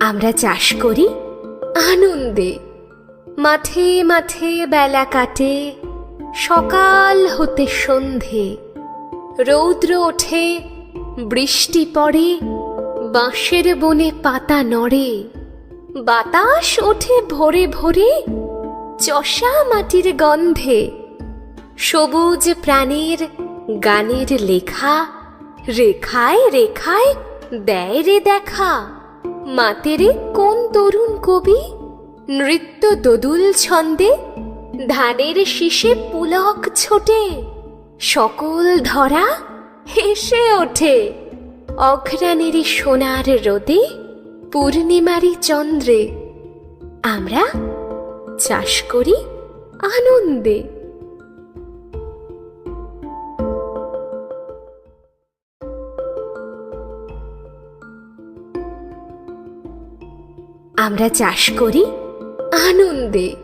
আমরা চাষ করি আনন্দে। মাঠে মাঠে বেলা কাটে, সকাল হতে সন্ধে। রৌদ্র ওঠে, বৃষ্টি পড়ে, বাঁশের বনে পাতা নড়ে। বাতাস ওঠে ভোরে ভোরে, চষা মাটির গন্ধে। সবুজ প্রাণীর গানের লেখা, রেখায় রেখায় দেয় রে দেখা। মাতেরে কোন তরুণ কবি নৃত্য দোদুল ছন্দে, ধানের শীষে পুলক ছোটে। সকল ধরা হেসে ওঠে, অঘ্রাণেরই সোনার রোদে, পূর্ণিমারি চন্দ্রে। আমরা চাষ করি আনন্দে। আমরা চাষ করি আনন্দে।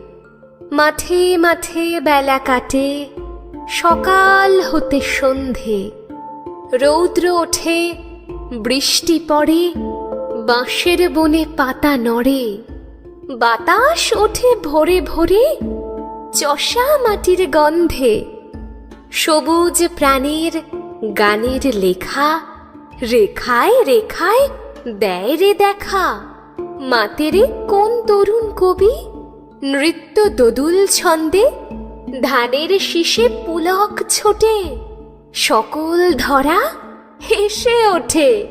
মাঠে মাঠে বেলা কাটে, সকাল হতে সন্ধে। রৌদ্র ওঠে, বৃষ্টি পড়ে, বাঁশের বনে পাতা নড়ে। বাতাস ওঠে ভোরে ভোরে, চষা মাটির গন্ধে। সবুজ প্রাণীর গানের লেখা, রেখায় রেখায় দেয় রে দেখা। মাতেরে কোন তরুণ কবি নৃত্য দোদুল ছন্দে, ধানের শীষে পুলক ছোটে। সকল ধরা হেসে ওঠে,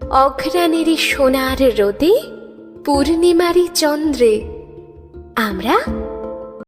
অঘ্রাণেরই সোনার রোদে, পূর্ণিমারি চন্দ্রে। আমরা